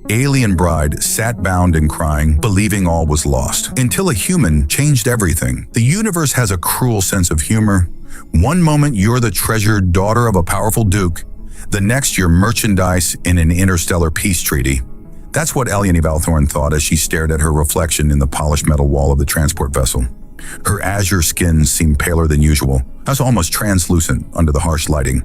alien bride sat bound and crying, believing all was lost. Until a human changed everything. The universe has a cruel sense of humor. One moment you're the treasured daughter of a powerful duke, the next you're merchandise in an interstellar peace treaty. That's what Eliane Valthorn thought as she stared at her reflection in the polished metal wall of the transport vessel. Her azure skin seemed paler than usual, as almost translucent under the harsh lighting.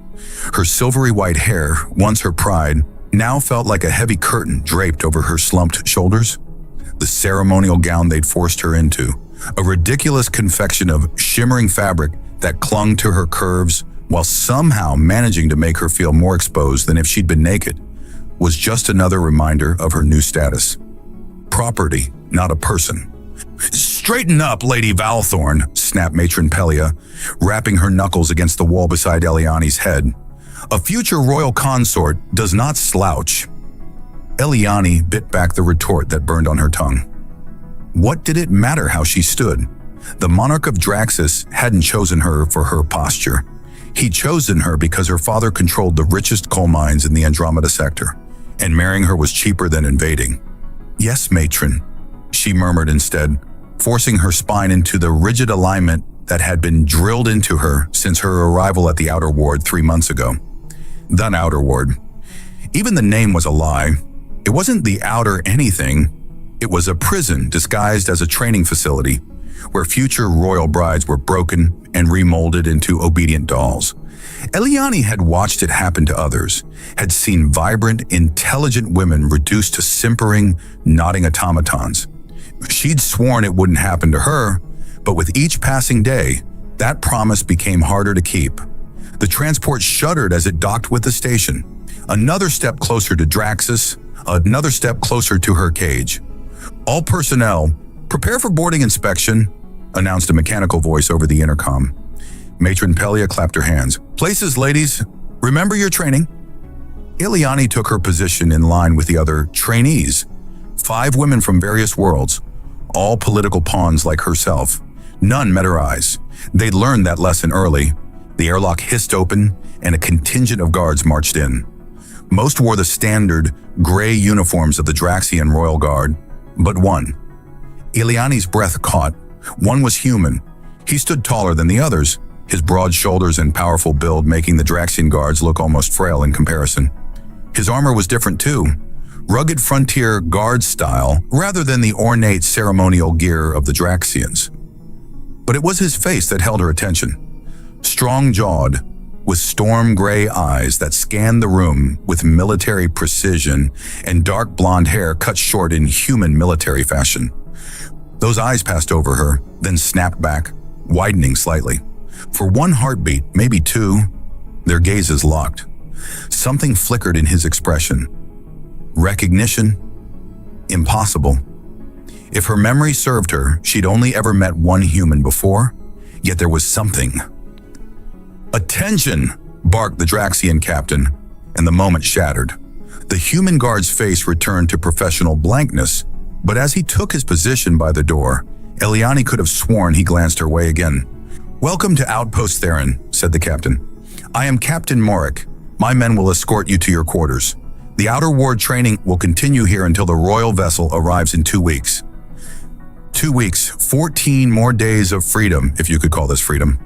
Her silvery white hair, once her pride, now felt like a heavy curtain draped over her slumped shoulders. The ceremonial gown they'd forced her into, a ridiculous confection of shimmering fabric that clung to her curves while somehow managing to make her feel more exposed than if she'd been naked, was just another reminder of her new status. Property, not a person. "Straighten up, Lady Valthorn," snapped Matron Pelia, rapping her knuckles against the wall beside Eliane's head. "A future royal consort does not slouch." Eliane bit back the retort that burned on her tongue. What did it matter how she stood? The monarch of Draxus hadn't chosen her for her posture. He'd chosen her because her father controlled the richest coal mines in the Andromeda sector, and marrying her was cheaper than invading. "Yes, matron," she murmured instead, forcing her spine into the rigid alignment that had been drilled into her since her arrival at the Outer Ward 3 months ago. The Outer Ward. Even the name was a lie. It wasn't the Outer anything. It was a prison disguised as a training facility, where future royal brides were broken and remolded into obedient dolls. Eliane had watched it happen to others, had seen vibrant, intelligent women reduced to simpering, nodding automatons. She'd sworn it wouldn't happen to her, but with each passing day, that promise became harder to keep. The transport shuddered as it docked with the station. Another step closer to Draxus, another step closer to her cage. "All personnel, prepare for boarding inspection," announced a mechanical voice over the intercom. Matron Pelia clapped her hands. "Places, ladies. Remember your training." Eliane took her position in line with the other trainees. 5 women from various worlds, all political pawns like herself. None met her eyes. They'd learned that lesson early. The airlock hissed open, and a contingent of guards marched in. Most wore the standard gray uniforms of the Draxian Royal Guard, but one. Eliane's breath caught. One was human. He stood taller than the others, his broad shoulders and powerful build making the Draxian guards look almost frail in comparison. His armor was different too. Rugged frontier guard style rather than the ornate ceremonial gear of the Draxians. But it was his face that held her attention. Strong-jawed, with storm-gray eyes that scanned the room with military precision and dark blonde hair cut short in human military fashion. Those eyes passed over her, then snapped back, widening slightly. For one heartbeat, maybe 2, their gazes locked. Something flickered in his expression. Recognition? Impossible. If her memory served her, she'd only ever met one human before, yet there was something. "Attention!" barked the Draxian captain, and the moment shattered. The human guard's face returned to professional blankness, but as he took his position by the door, Eliane could have sworn he glanced her way again. "Welcome to Outpost Theron," said the captain. "I am Captain Morik. My men will escort you to your quarters. The Outer Ward training will continue here until the royal vessel arrives in 2 weeks. 2 weeks, 14 more days of freedom, if you could call this freedom."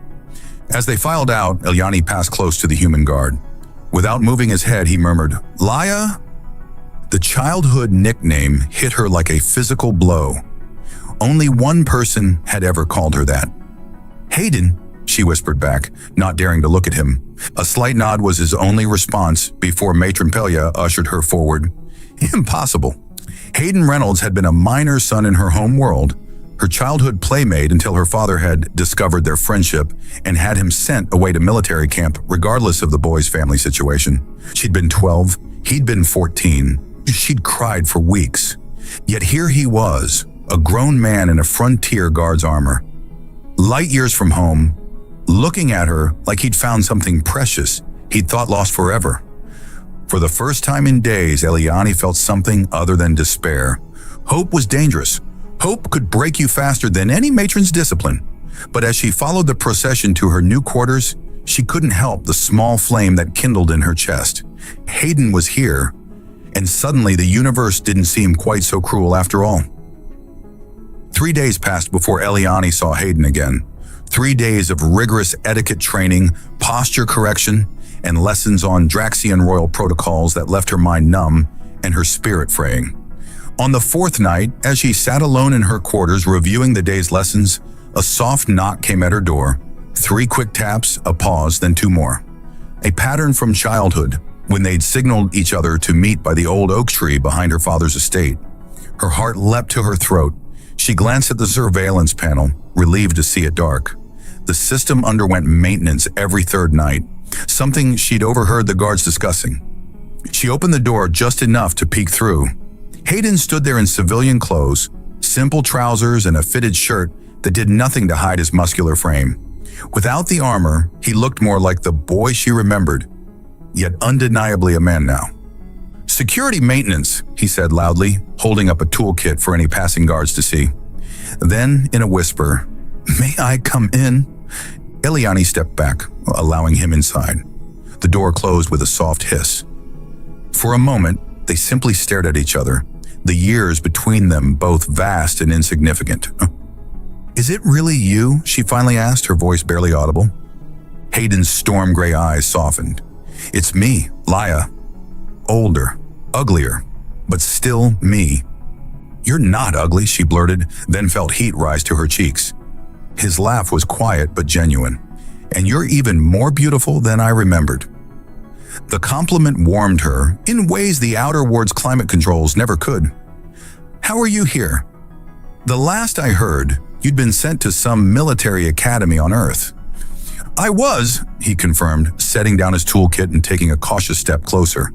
As they filed out, Eliane passed close to the human guard. Without moving his head, he murmured, "Laya?" The childhood nickname hit her like a physical blow. Only one person had ever called her that. "Hayden," she whispered back, not daring to look at him. A slight nod was his only response before Matron Pelia ushered her forward. Impossible. Hayden Reynolds had been a minor son in her home world, her childhood playmate until her father had discovered their friendship and had him sent away to military camp regardless of the boy's family situation. She'd been 12, he'd been 14. She'd cried for weeks. Yet here he was, a grown man in a frontier guard's armor. Light years from home, looking at her like he'd found something precious he'd thought lost forever. For the first time in days, Eliane felt something other than despair. Hope was dangerous. Hope could break you faster than any matron's discipline. But as she followed the procession to her new quarters, she couldn't help the small flame that kindled in her chest. Hayden was here, And suddenly the universe didn't seem quite so cruel after all. 3 days passed before Eliani saw Hayden again. 3 days of rigorous etiquette training, posture correction, and lessons on Draxian royal protocols that left her mind numb and her spirit fraying. On the 4th night, as she sat alone in her quarters reviewing the day's lessons, a soft knock came at her door. 3 quick taps, a pause, then 2 more. A pattern from childhood, when they'd signaled each other to meet by the old oak tree behind her father's estate. Her heart leapt to her throat. She glanced at the surveillance panel, relieved to see it dark. The system underwent maintenance every 3rd night, something she'd overheard the guards discussing. She opened the door just enough to peek through. Hayden stood there in civilian clothes, simple trousers and a fitted shirt that did nothing to hide his muscular frame. Without the armor, he looked more like the boy she remembered, yet undeniably a man now. "Security maintenance," he said loudly, holding up a toolkit for any passing guards to see. Then, in a whisper, "May I come in?" Eliani stepped back, allowing him inside. The door closed with a soft hiss. For a moment, they simply stared at each other, the years between them both vast and insignificant. "Is it really you?" she finally asked, her voice barely audible. Hayden's storm gray eyes softened. "It's me, Laya. Older, uglier, but still me." "You're not ugly," she blurted, then felt heat rise to her cheeks. His laugh was quiet but genuine. "And you're even more beautiful than I remembered." The compliment warmed her in ways the Outer Ward's climate controls never could. "How are you here?" "The last I heard, you'd been sent to some military academy on Earth." "I was," he confirmed, setting down his toolkit and taking a cautious step closer.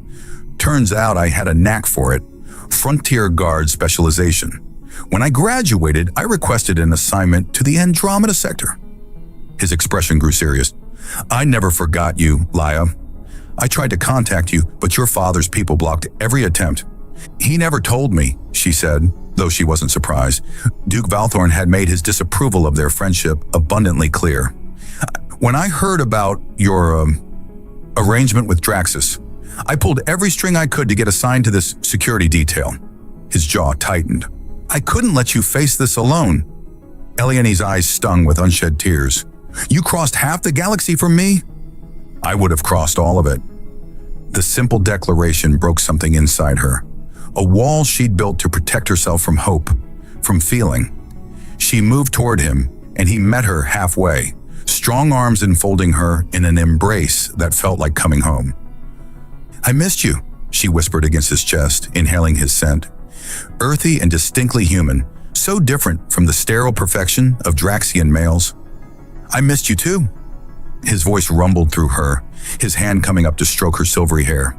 "Turns out I had a knack for it. Frontier Guard specialization. When I graduated, I requested an assignment to the Andromeda sector." His expression grew serious. "I never forgot you, Laya. I tried to contact you, but your father's people blocked every attempt." "He never told me," she said, though she wasn't surprised. Duke Valthorn had made his disapproval of their friendship abundantly clear. "When I heard about your arrangement with Draxus, I pulled every string I could to get assigned to this security detail." His jaw tightened. "I couldn't let you face this alone." Eliani's eyes stung with unshed tears. "You crossed half the galaxy for me?" "I would have crossed all of it." The simple declaration broke something inside her. A wall she'd built to protect herself from hope, from feeling. She moved toward him, and he met her halfway, strong arms enfolding her in an embrace that felt like coming home. "I missed you," she whispered against his chest, inhaling his scent. Earthy and distinctly human, so different from the sterile perfection of Draxian males. "I missed you too." His voice rumbled through her, his hand coming up to stroke her silvery hair.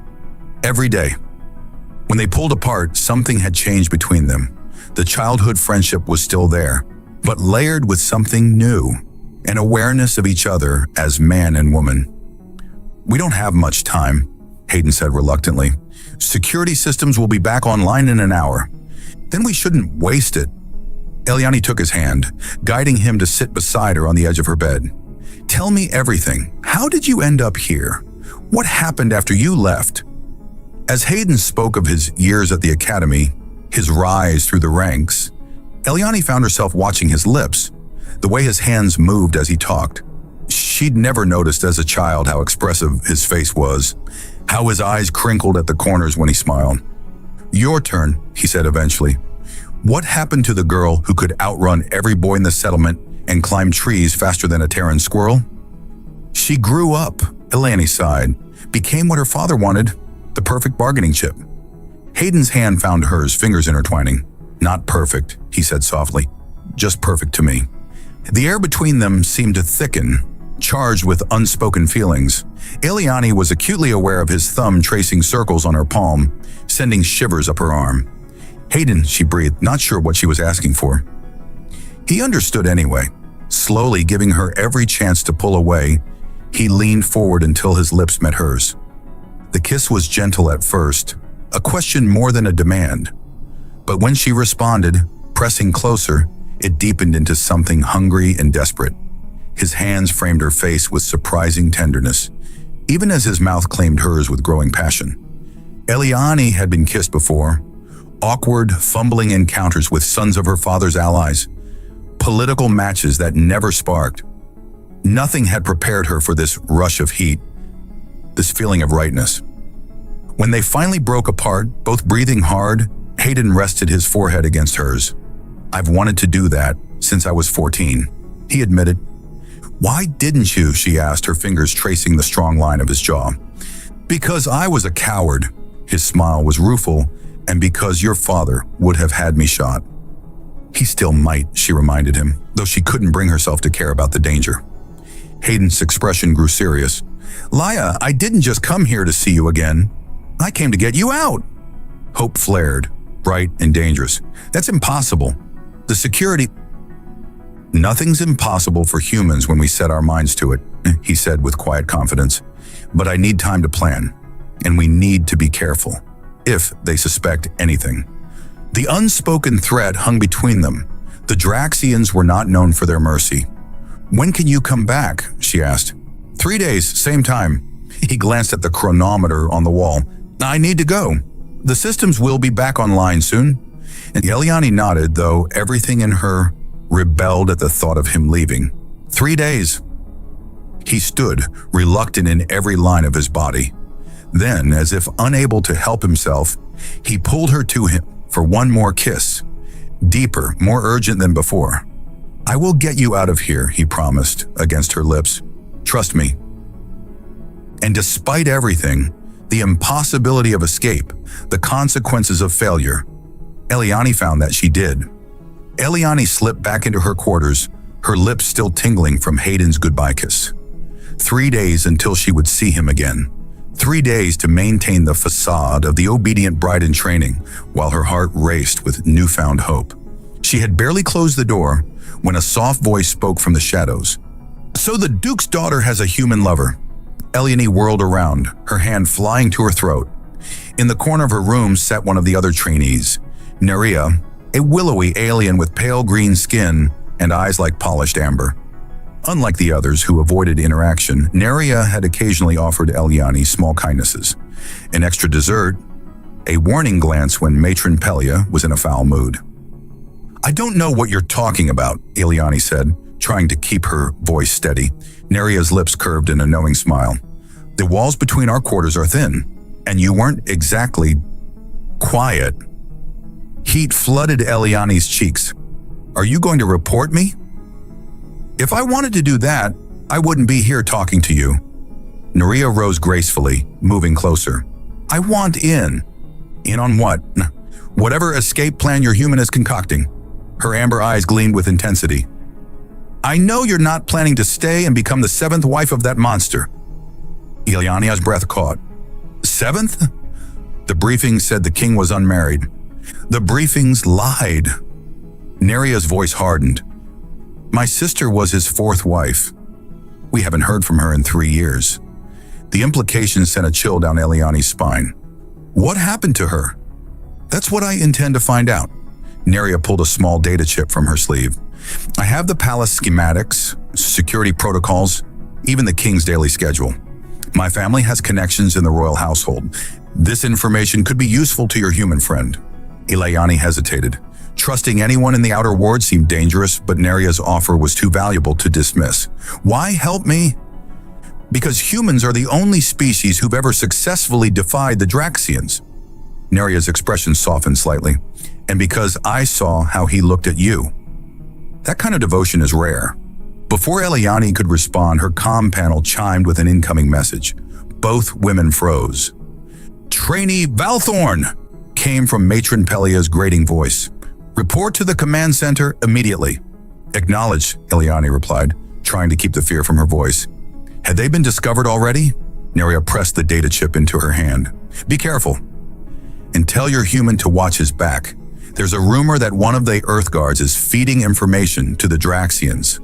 Every day. When they pulled apart, something had changed between them. The childhood friendship was still there, but layered with something new, an awareness of each other as man and woman. "We don't have much time," Hayden said reluctantly. "Security systems will be back online in an hour. Then we shouldn't waste it." Eliani took his hand, guiding him to sit beside her on the edge of her bed. "Tell me everything. How did you end up here? What happened after you left?" As Hayden spoke of his years at the academy, his rise through the ranks, Eliani found herself watching his lips, the way his hands moved as he talked. She'd never noticed as a child how expressive his face was, how his eyes crinkled at the corners when he smiled. "Your turn," he said eventually. "What happened to the girl who could outrun every boy in the settlement and climb trees faster than a Terran squirrel?" "She grew up," Eliani sighed, "became what her father wanted, the perfect bargaining chip." Hayden's hand found hers, fingers intertwining. "Not perfect," he said softly, "just perfect to me." The air between them seemed to thicken, charged with unspoken feelings. Eliani was acutely aware of his thumb tracing circles on her palm, sending shivers up her arm. "Hayden," she breathed, not sure what she was asking for. He understood anyway. Slowly giving her every chance to pull away, he leaned forward until his lips met hers. The kiss was gentle at first, a question more than a demand. But when she responded, pressing closer, it deepened into something hungry and desperate. His hands framed her face with surprising tenderness, even as his mouth claimed hers with growing passion. Eliani had been kissed before. Awkward, fumbling encounters with sons of her father's allies. Political matches that never sparked. Nothing had prepared her for this rush of heat, this feeling of rightness. When they finally broke apart, both breathing hard, Hayden rested his forehead against hers. "I've wanted to do that since I was 14, he admitted. "Why didn't you?" she asked, her fingers tracing the strong line of his jaw. "Because I was a coward." His smile was rueful. "And because your father would have had me shot." "He still might," she reminded him, though she couldn't bring herself to care about the danger. Hayden's expression grew serious. "Laya, I didn't just come here to see you again. I came to get you out." Hope flared, bright and dangerous. "That's impossible. The security—" "Nothing's impossible for humans when we set our minds to it," he said with quiet confidence. "But I need time to plan, and we need to be careful, if they suspect anything." The unspoken threat hung between them. The Draxians were not known for their mercy. "When can you come back?" she asked. 3 days, same time." He glanced at the chronometer on the wall. "I need to go. The systems will be back online soon." And Eliani nodded, though everything in her rebelled at the thought of him leaving. 3 days. He stood, reluctant in every line of his body. Then, as if unable to help himself, he pulled her to him for one more kiss. Deeper, more urgent than before. "I will get you out of here," he promised, against her lips. "Trust me." And despite everything, the impossibility of escape, the consequences of failure, Eliani found that she did. Eliani slipped back into her quarters, her lips still tingling from Hayden's goodbye kiss. 3 days until she would see him again. 3 days to maintain the facade of the obedient bride in training, while her heart raced with newfound hope. She had barely closed the door when a soft voice spoke from the shadows. "So the Duke's daughter has a human lover." Eliani whirled around, her hand flying to her throat. In the corner of her room sat one of the other trainees, Neria, a willowy alien with pale green skin and eyes like polished amber. Unlike the others who avoided interaction, Neria had occasionally offered Eliani small kindnesses, an extra dessert, a warning glance when Matron Pelia was in a foul mood. "I don't know what you're talking about," Eliani said, trying to keep her voice steady. Neria's lips curved in a knowing smile. "The walls between our quarters are thin, and you weren't exactly quiet." Heat flooded Eliani's cheeks. "Are you going to report me?" "If I wanted to do that, I wouldn't be here talking to you." Neria rose gracefully, moving closer. "I want in." "In on what?" "Whatever escape plan your human is concocting." Her amber eyes gleamed with intensity. "I know you're not planning to stay and become the 7th wife of that monster." Eliani's breath caught. 7th? The briefing said the king was unmarried. The briefings lied. Neria's voice hardened. "My sister was his 4th wife. We haven't heard from her in 3 years." The implication sent a chill down Eliani's spine. "What happened to her?" "That's what I intend to find out." Neria pulled a small data chip from her sleeve. "I have the palace schematics, security protocols, even the king's daily schedule. My family has connections in the royal household. This information could be useful to your human friend." Eliani hesitated. Trusting anyone in the outer ward seemed dangerous, but Neria's offer was too valuable to dismiss. "Why help me?" "Because humans are the only species who've ever successfully defied the Draxians." Neria's expression softened slightly. "And because I saw how he looked at you." That kind of devotion is rare. Before Eliani could respond, her comm panel chimed with an incoming message. Both women froze. "Trainee Valthorn!" came from Matron Pelia's grating voice. "Report to the command center immediately." "Acknowledged," Eliani replied, trying to keep the fear from her voice. "Had they been discovered already?" Neria pressed the data chip into her hand. "Be careful. And tell your human to watch his back. There's a rumor that one of the Earth Guards is feeding information to the Draxians."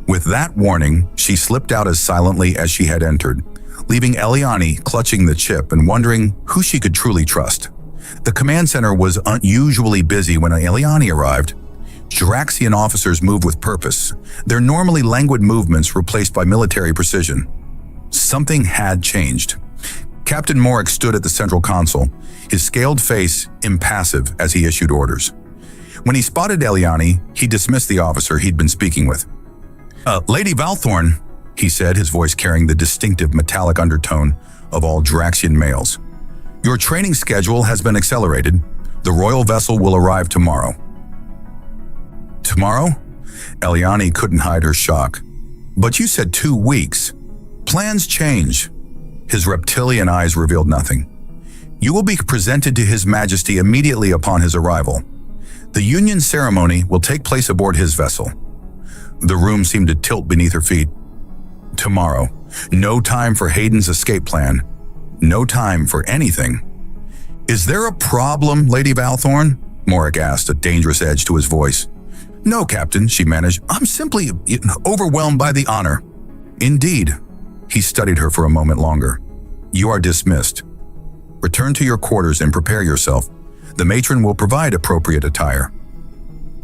With that warning, she slipped out as silently as she had entered, leaving Eliani clutching the chip and wondering who she could truly trust. The command center was unusually busy when Eliani arrived. Draxian officers moved with purpose, their normally languid movements replaced by military precision. Something had changed. Captain Morik stood at the central console, his scaled face impassive as he issued orders. When he spotted Eliani, he dismissed the officer he'd been speaking with. Lady Valthorn, he said, his voice carrying the distinctive metallic undertone of all Draxian males. Your training schedule has been accelerated. The royal vessel will arrive tomorrow. Tomorrow? Eliani couldn't hide her shock. But you said 2 weeks. Plans change. His reptilian eyes revealed nothing. You will be presented to His Majesty immediately upon his arrival. The union ceremony will take place aboard his vessel. The room seemed to tilt beneath her feet. Tomorrow. No time for Hayden's escape plan. No time for anything. Is there a problem, Lady Valthorn? Morik asked, a dangerous edge to his voice. No, Captain, she managed. I'm simply overwhelmed by the honor. Indeed. He studied her for a moment longer. You are dismissed. Return to your quarters and prepare yourself. The matron will provide appropriate attire.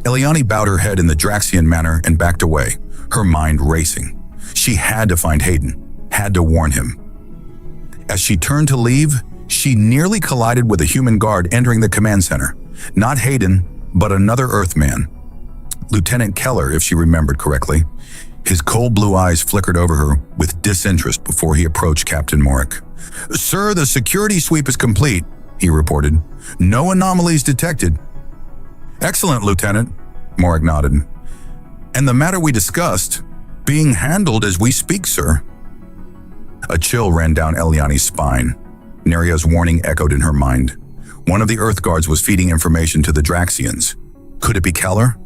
Eliani bowed her head in the Draxian manner and backed away, her mind racing. She had to find Hayden, had to warn him. As she turned to leave, she nearly collided with a human guard entering the command center. Not Hayden, but another Earthman. Lieutenant Keller, if she remembered correctly. His cold blue eyes flickered over her with disinterest before he approached Captain Morik. Sir, the security sweep is complete, he reported. No anomalies detected. Excellent, Lieutenant, Morik nodded. And the matter we discussed, being handled as we speak, sir. A chill ran down Eliani's spine. Neria's warning echoed in her mind. One of the Earth Guards was feeding information to the Draxians. Could it be Keller?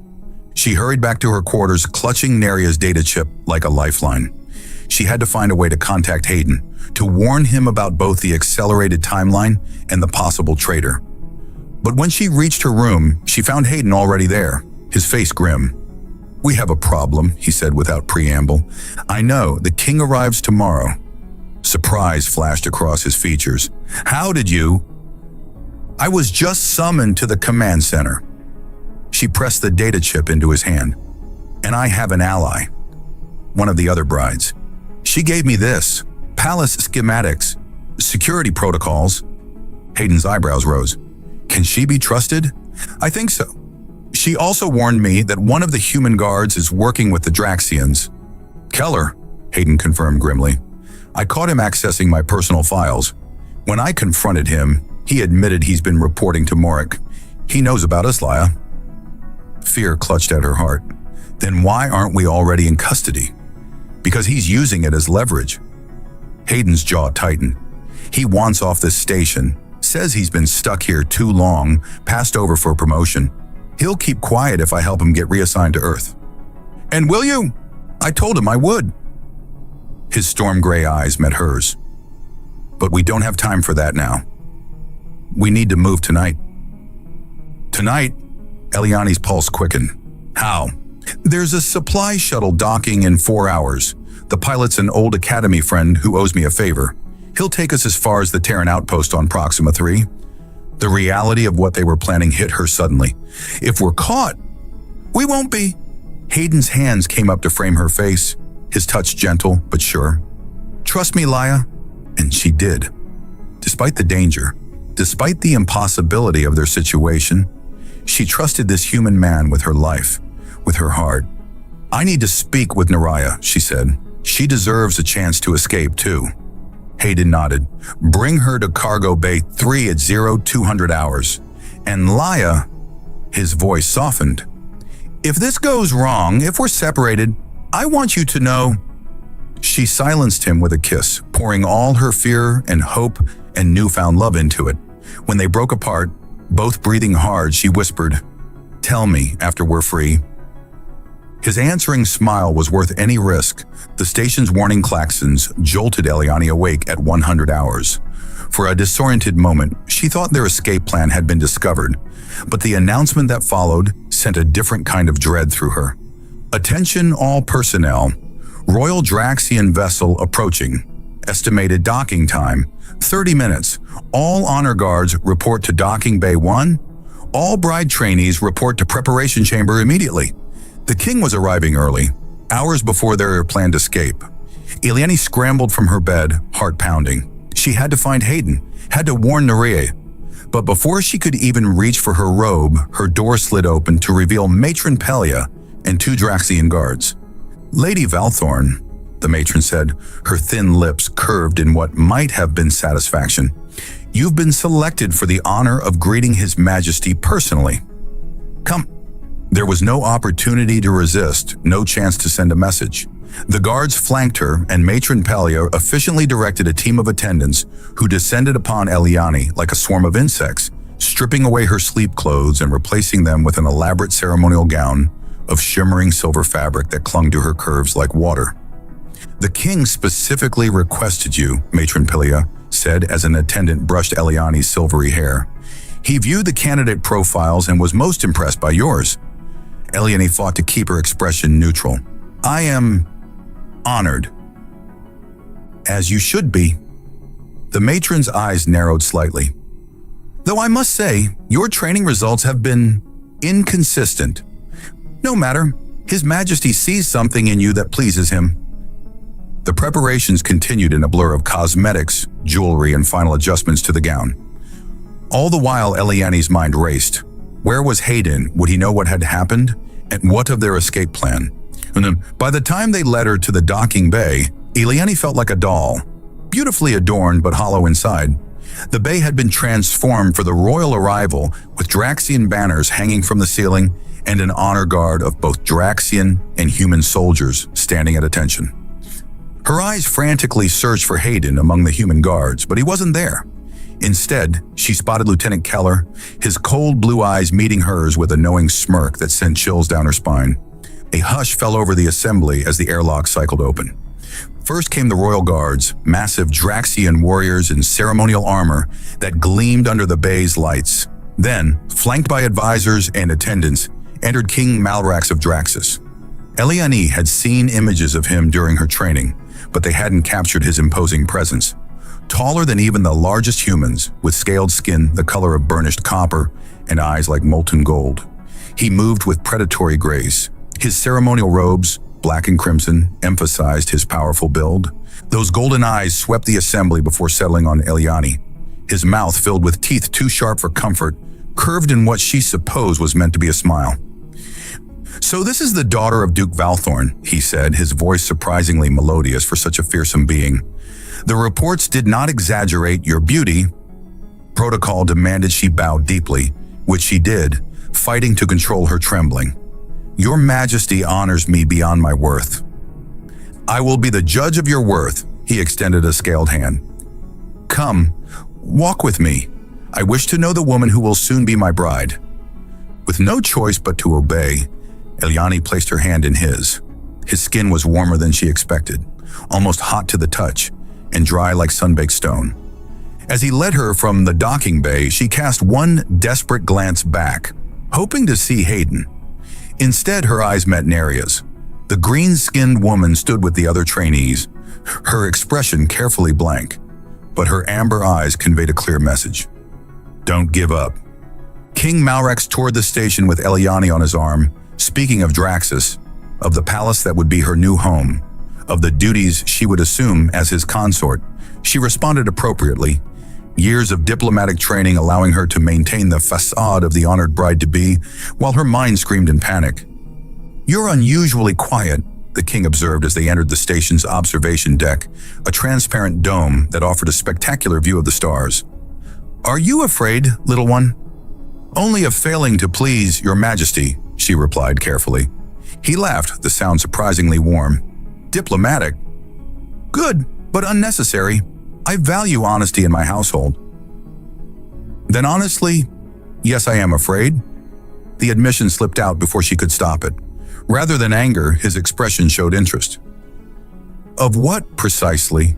She hurried back to her quarters, clutching Neria's data chip like a lifeline. She had to find a way to contact Hayden, to warn him about both the accelerated timeline and the possible traitor. But when she reached her room, she found Hayden already there, his face grim. We have a problem, he said without preamble. I know, the king arrives tomorrow. Surprise flashed across his features. How did you? I was just summoned to the command center. She pressed the data chip into his hand. And I have an ally. One of the other brides. She gave me this. Palace schematics. Security protocols. Hayden's eyebrows rose. Can she be trusted? I think so. She also warned me that one of the human guards is working with the Draxians. Keller, Hayden confirmed grimly. I caught him accessing my personal files. When I confronted him, he admitted he's been reporting to Morik. He knows about us, Laia. Fear clutched at her heart. Then why aren't we already in custody? Because he's using it as leverage. Hayden's jaw tightened. He wants off this station, says he's been stuck here too long, passed over for promotion. He'll keep quiet if I help him get reassigned to Earth. And will you? I told him I would. His storm gray eyes met hers. But we don't have time for that now. We need to move tonight. Tonight? Eliani's pulse quickened. How? There's a supply shuttle docking in 4 hours. The pilot's an old academy friend who owes me a favor. He'll take us as far as the Terran outpost on Proxima 3. The reality of what they were planning hit her suddenly. If we're caught, we won't be. Hayden's hands came up to frame her face, his touch gentle but sure. Trust me, Laia. And she did. Despite the danger, despite the impossibility of their situation, she trusted this human man with her life, with her heart. I need to speak with Neria, she said. She deserves a chance to escape, too. Hayden nodded. Bring her to Cargo Bay 3 at 0200 hours. And Laia, his voice softened. If this goes wrong, if we're separated, I want you to know. She silenced him with a kiss, pouring all her fear and hope and newfound love into it. When they broke apart, both breathing hard, she whispered, Tell me after we're free. His answering smile was worth any risk. The station's warning klaxons jolted Eliani awake at 100 hours. For a disoriented moment, she thought their escape plan had been discovered, but the announcement that followed sent a different kind of dread through her. Attention all personnel. Royal Draxian vessel approaching. Estimated docking time, 30 minutes. All honor guards report to docking bay 1. All bride trainees report to preparation chamber immediately. The king was arriving early, hours before their planned escape. Eliani scrambled from her bed, heart pounding. She had to find Hayden, had to warn Nerea. But before she could even reach for her robe, her door slid open to reveal Matron Pelia and 2 Draxian guards. "Lady Valthorn," the matron said, her thin lips curved in what might have been satisfaction. "You've been selected for the honor of greeting His Majesty personally. Come." There was no opportunity to resist, no chance to send a message. The guards flanked her, and Matron Pelia efficiently directed a team of attendants who descended upon Eliani like a swarm of insects, stripping away her sleep clothes and replacing them with an elaborate ceremonial gown of shimmering silver fabric that clung to her curves like water. "The king specifically requested you," Matron Pelia said as an attendant brushed Eliani's silvery hair. "He viewed the candidate profiles and was most impressed by yours." Eliani fought to keep her expression neutral. "I am honored." "As you should be." The matron's eyes narrowed slightly. "Though I must say, your training results have been inconsistent. No matter, His Majesty sees something in you that pleases him." The preparations continued in a blur of cosmetics, jewelry, and final adjustments to the gown. All the while, Eliani's mind raced. Where was Hayden? Would he know what had happened? And what of their escape plan? And then, by the time they led her to the docking bay, Eliani felt like a doll, beautifully adorned but hollow inside. The bay had been transformed for the royal arrival, with Draxian banners hanging from the ceiling and an honor guard of both Draxian and human soldiers standing at attention. Her eyes frantically searched for Hayden among the human guards, but he wasn't there. Instead, she spotted Lieutenant Keller, his cold blue eyes meeting hers with a knowing smirk that sent chills down her spine. A hush fell over the assembly as the airlock cycled open. First came the royal guards, massive Draxian warriors in ceremonial armor that gleamed under the bay's lights. Then, flanked by advisors and attendants, entered King Malrax of Draxus. Eliani had seen images of him during her training, but they hadn't captured his imposing presence. Taller than even the largest humans, with scaled skin the color of burnished copper and eyes like molten gold. He moved with predatory grace. His ceremonial robes, black and crimson, emphasized his powerful build. Those golden eyes swept the assembly before settling on Eliani. His mouth, filled with teeth too sharp for comfort, curved in what she supposed was meant to be a smile. "So this is the daughter of Duke Valthorn," he said, his voice surprisingly melodious for such a fearsome being. "The reports did not exaggerate your beauty." Protocol demanded she bow deeply, which she did, fighting to control her trembling. "Your Majesty honors me beyond my worth." "I will be the judge of your worth," he extended a scaled hand. "Come, walk with me. I wish to know the woman who will soon be my bride." With no choice but to obey, Eliani placed her hand in his. His skin was warmer than she expected, almost hot to the touch, and dry like sun-baked stone. As he led her from the docking bay, she cast one desperate glance back, hoping to see Hayden. Instead, her eyes met Nerea's. The green-skinned woman stood with the other trainees, her expression carefully blank, but her amber eyes conveyed a clear message. Don't give up. King Malrax toured the station with Eliani on his arm, speaking of Draxus, of the palace that would be her new home, of the duties she would assume as his consort. She responded appropriately, years of diplomatic training allowing her to maintain the facade of the honored bride-to-be, while her mind screamed in panic. "You're unusually quiet," the king observed as they entered the station's observation deck, a transparent dome that offered a spectacular view of the stars. "Are you afraid, little one?" "Only of failing to please your majesty," she replied carefully. He laughed, the sound surprisingly warm. "Diplomatic? Good, but unnecessary. I value honesty in my household." "Then honestly, yes, I am afraid." The admission slipped out before she could stop it. Rather than anger, his expression showed interest. "Of what, precisely?"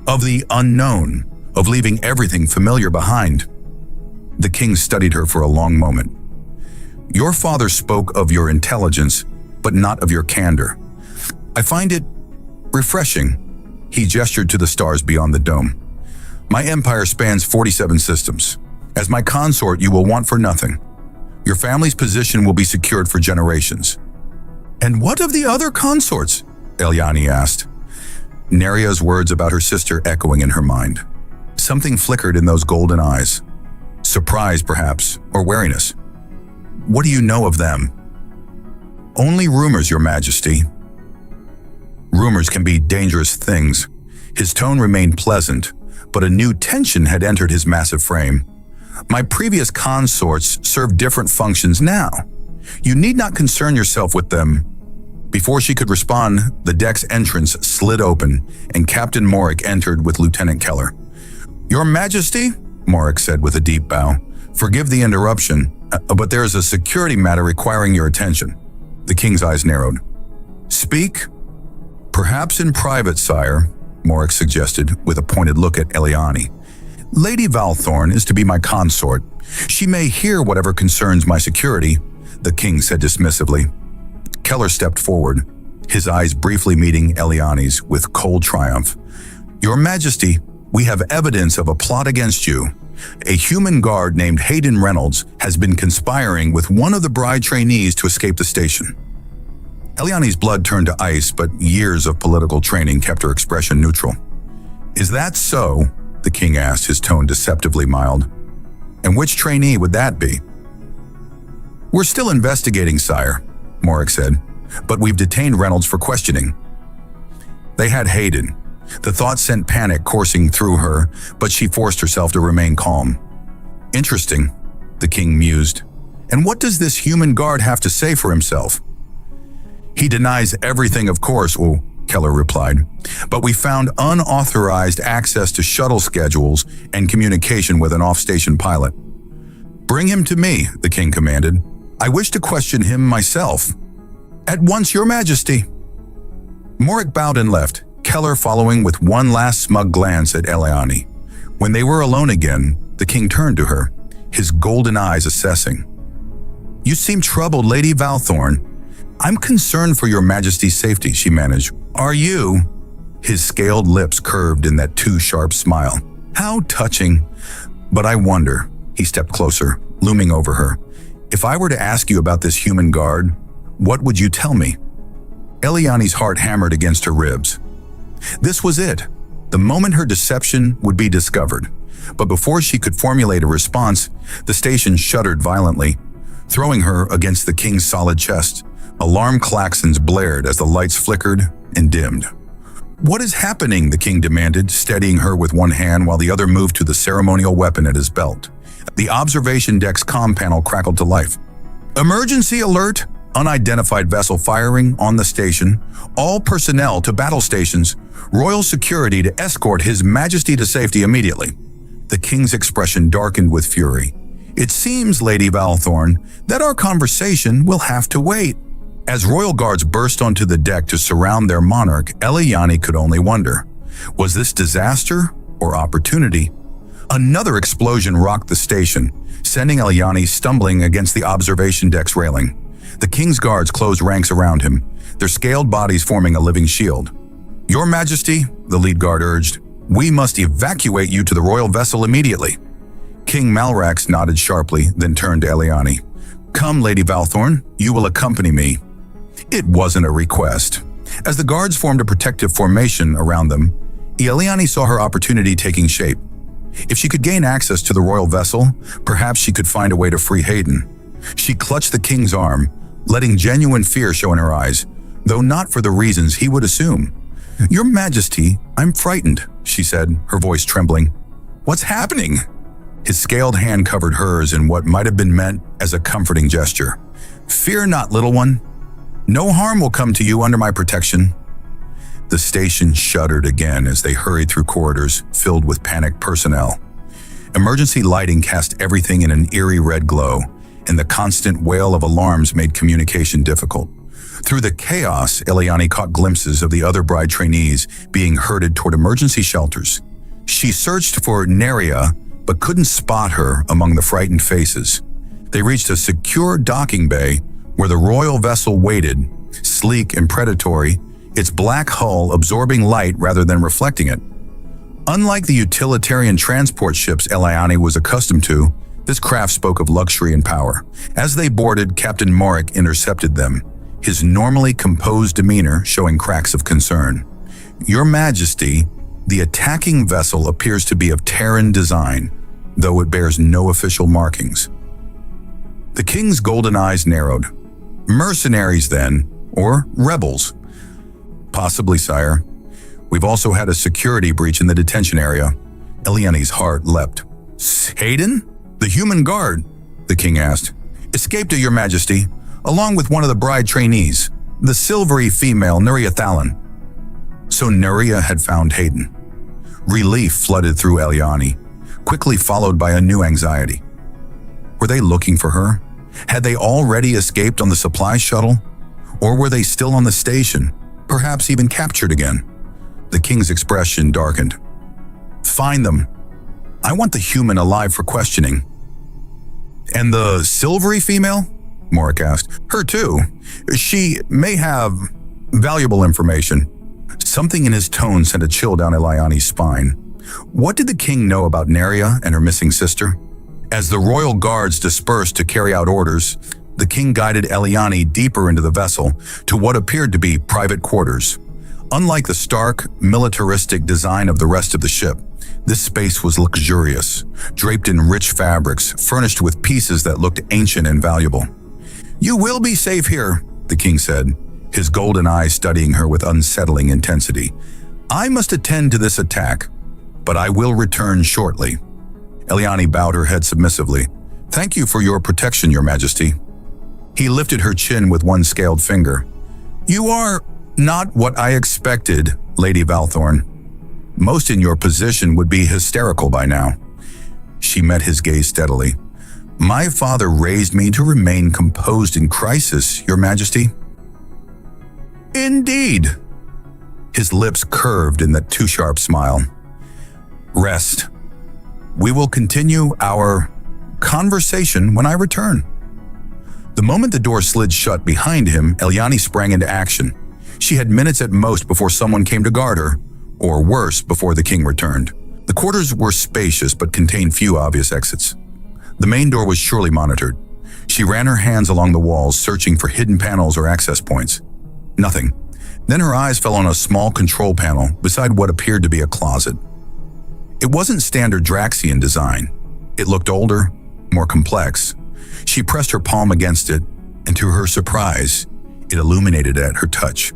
"Of the unknown, of leaving everything familiar behind." The king studied her for a long moment. "Your father spoke of your intelligence, but not of your candor. I find it refreshing." He gestured to the stars beyond the dome. "My empire spans 47 systems. As my consort, you will want for nothing. Your family's position will be secured for generations." "And what of the other consorts?" Eliani asked, Nerea's words about her sister echoing in her mind. Something flickered in those golden eyes. Surprise, perhaps, or wariness. What do you know of them? Only rumors, Your Majesty. Rumors can be dangerous things. His tone remained pleasant, but a new tension had entered his massive frame. My previous consorts serve different functions now. You need not concern yourself with them. Before she could respond, the deck's entrance slid open, and Captain Morik entered with Lieutenant Keller. Your Majesty, Morik said with a deep bow, forgive the interruption, but there is a security matter requiring your attention. The king's eyes narrowed. Speak? Perhaps in private, sire, Morik suggested with a pointed look at Eliani. Lady Valthorn is to be my consort. She may hear whatever concerns my security, the king said dismissively. Keller stepped forward, his eyes briefly meeting Eliani's with cold triumph. Your Majesty, we have evidence of a plot against you. A human guard named Hayden Reynolds has been conspiring with one of the bride trainees to escape the station. Eliani's blood turned to ice, but years of political training kept her expression neutral. Is that so? The king asked, his tone deceptively mild. And which trainee would that be? We're still investigating, sire, Morik said, but we've detained Reynolds for questioning. They had Hayden. The thought sent panic coursing through her, but she forced herself to remain calm. Interesting, the king mused. And what does this human guard have to say for himself? He denies everything, of course, Keller replied, but we found unauthorized access to shuttle schedules and communication with an off-station pilot. Bring him to me, the king commanded. I wish to question him myself. At once, Your Majesty. Morik bowed and left, Keller following with one last smug glance at Eliani. When they were alone again, the king turned to her, his golden eyes assessing. You seem troubled, Lady Valthorn. I'm concerned for Your Majesty's safety, she managed. Are you? His scaled lips curved in that too-sharp smile. How touching. But I wonder, he stepped closer, looming over her. If I were to ask you about this human guard, what would you tell me? Eliani's heart hammered against her ribs. This was it, the moment her deception would be discovered. But before she could formulate a response, the station shuddered violently, throwing her against the king's solid chest. Alarm klaxons blared as the lights flickered and dimmed. What is happening? The king demanded, steadying her with one hand while the other moved to the ceremonial weapon at his belt. The observation deck's comm panel crackled to life. Emergency alert! Unidentified vessel firing on the station. All personnel to battle stations. Royal security to escort His Majesty to safety immediately. The king's expression darkened with fury. It seems, Lady Valthorn, that our conversation will have to wait. As royal guards burst onto the deck to surround their monarch, Eliani could only wonder. Was this disaster or opportunity? Another explosion rocked the station, sending Eliani stumbling against the observation deck's railing. The king's guards closed ranks around him, their scaled bodies forming a living shield. Your Majesty, the lead guard urged, we must evacuate you to the royal vessel immediately. King Malrax nodded sharply, then turned to Eliani. Come, Lady Valthorn, you will accompany me. It wasn't a request. As the guards formed a protective formation around them, Eliani saw her opportunity taking shape. If she could gain access to the royal vessel, perhaps she could find a way to free Hayden. She clutched the king's arm, letting genuine fear show in her eyes, though not for the reasons he would assume. Your Majesty, I'm frightened, she said, her voice trembling. What's happening? His scaled hand covered hers in what might have been meant as a comforting gesture. Fear not, little one. No harm will come to you under my protection. The station shuddered again as they hurried through corridors filled with panicked personnel. Emergency lighting cast everything in an eerie red glow, and the constant wail of alarms made communication difficult. Through the chaos, Eliani caught glimpses of the other bride trainees being herded toward emergency shelters. She searched for Neria, but couldn't spot her among the frightened faces. They reached a secure docking bay where the royal vessel waited, sleek and predatory, its black hull absorbing light rather than reflecting it. Unlike the utilitarian transport ships Eliani was accustomed to, this craft spoke of luxury and power. As they boarded, Captain Morik intercepted them, his normally composed demeanor showing cracks of concern. Your Majesty, The attacking vessel appears to be of Terran design, though it bears no official markings. The king's golden eyes narrowed. Mercenaries, then, or rebels? Possibly, sire. We've also had a security breach in the detention area. Eliani's heart leapt. Hayden? The human guard? The king asked. Escaped to your majesty, along with one of the bride trainees, the silvery female Nuria Thalon. So Nuria had found Hayden. Relief flooded through Eliani, quickly followed by a new anxiety. Were they looking for her? Had they already escaped on the supply shuttle? Or were they still on the station, perhaps even captured again? The king's expression darkened. Find them. I want the human alive for questioning. And the silvery female? Morik asked. Her too. She may have valuable information. Something in his tone sent a chill down Eliani's spine. What did the king know about Neria and her missing sister? As the royal guards dispersed to carry out orders, the king guided Eliani deeper into the vessel to what appeared to be private quarters. Unlike the stark, militaristic design of the rest of the ship, this space was luxurious, draped in rich fabrics, furnished with pieces that looked ancient and valuable. You will be safe here, the king said, his golden eyes studying her with unsettling intensity. I must attend to this attack, but I will return shortly. Eliani bowed her head submissively. Thank you for your protection, your majesty. He lifted her chin with one scaled finger. You are not what I expected, Lady Valthorn. Most in your position would be hysterical by now. She met his gaze steadily. My father raised me to remain composed in crisis, your majesty. Indeed. His lips curved in that too-sharp smile. Rest. We will continue our conversation when I return. The moment the door slid shut behind him, Eliani sprang into action. She had minutes at most before someone came to guard her, or worse, before the king returned. The quarters were spacious but contained few obvious exits. The main door was surely monitored. She ran her hands along the walls, searching for hidden panels or access points. Nothing. Then her eyes fell on a small control panel beside what appeared to be a closet. It wasn't standard Draxian design. It looked older, more complex. She pressed her palm against it, and to her surprise, it illuminated at her touch.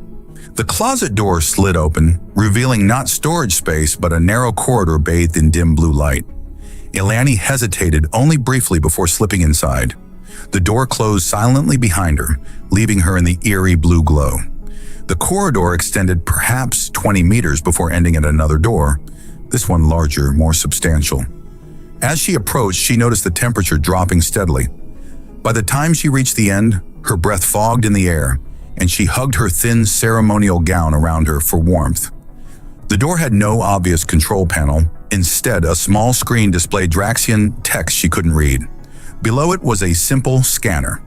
The closet door slid open, revealing not storage space but a narrow corridor bathed in dim blue light. Eliani hesitated only briefly before slipping inside. The door closed silently behind her, leaving her in the eerie blue glow. The corridor extended perhaps 20 meters before ending at another door, this one larger, more substantial. As she approached, she noticed the temperature dropping steadily. By the time she reached the end, her breath fogged in the air, and she hugged her thin ceremonial gown around her for warmth. The door had no obvious control panel. Instead, a small screen displayed Draxian text she couldn't read. Below it was a simple scanner.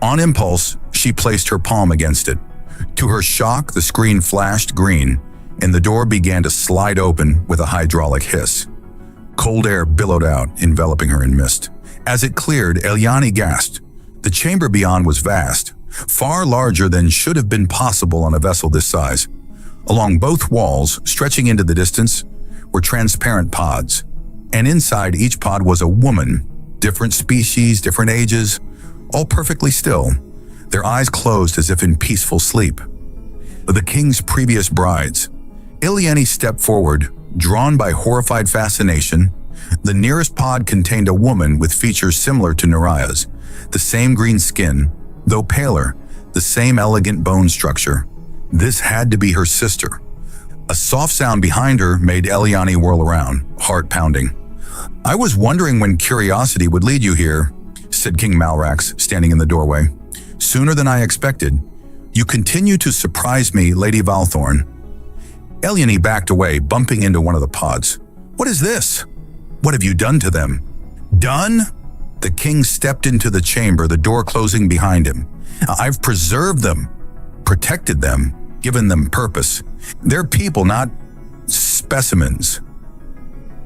On impulse, she placed her palm against it. To her shock, the screen flashed green, and the door began to slide open with a hydraulic hiss. Cold air billowed out, enveloping her in mist. As it cleared, Eliani gasped. The chamber beyond was vast, far larger than should have been possible on a vessel this size. Along both walls, stretching into the distance, were transparent pods, and inside each pod was a woman, different species, different ages, all perfectly still, their eyes closed as if in peaceful sleep. The king's previous brides. Eliani stepped forward, drawn by horrified fascination. The nearest pod contained a woman with features similar to Naraya's, the same green skin, though paler, the same elegant bone structure. This had to be her sister. A soft sound behind her made Eliani whirl around, heart pounding. I was wondering when curiosity would lead you here, said King Malrax, standing in the doorway. Sooner than I expected. You continue to surprise me, Lady Valthorn. Eliani backed away, bumping into one of the pods. What is this? What have you done to them? Done? The king stepped into the chamber, the door closing behind him. I've preserved them, protected them, given them purpose. They're people, not specimens.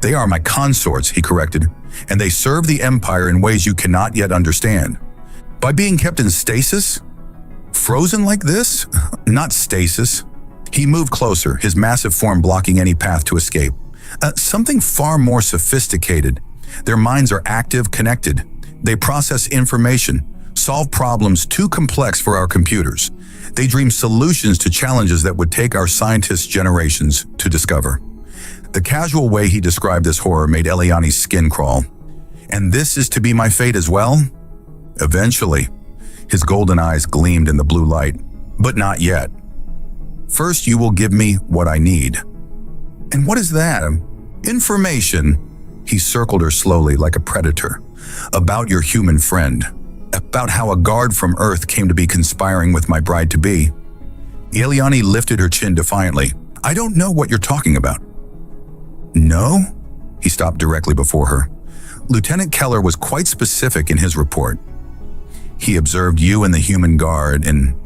They are my consorts, he corrected, and they serve the Empire in ways you cannot yet understand. By being kept in stasis? Frozen like this? Not stasis. He moved closer, his massive form blocking any path to escape. Something far more sophisticated. Their minds are active, connected. They process information, solve problems too complex for our computers. They dream solutions to challenges that would take our scientists generations to discover. The casual way he described this horror made Eliani's skin crawl. And this is to be my fate as well? Eventually. His golden eyes gleamed in the blue light. But not yet. First, you will give me what I need. And what is that? Information. He circled her slowly like a predator. About your human friend. About how a guard from Earth came to be conspiring with my bride-to-be. Eliani lifted her chin defiantly. I don't know what you're talking about. No? He stopped directly before her. Lieutenant Keller was quite specific in his report. He observed you and the human guard in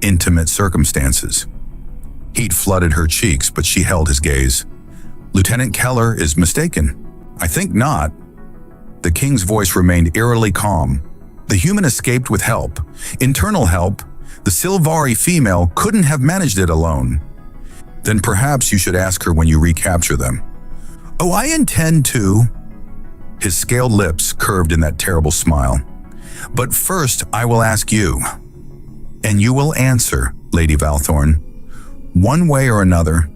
intimate circumstances. Heat flooded her cheeks, but she held his gaze. Lieutenant Keller is mistaken. I think not. The king's voice remained eerily calm. The human escaped with help. Internal help. The Silvari female couldn't have managed it alone. Then perhaps you should ask her when you recapture them. Oh, I intend to. His scaled lips curved in that terrible smile. But first, I will ask you. And you will answer, Lady Valthorn. One way or another.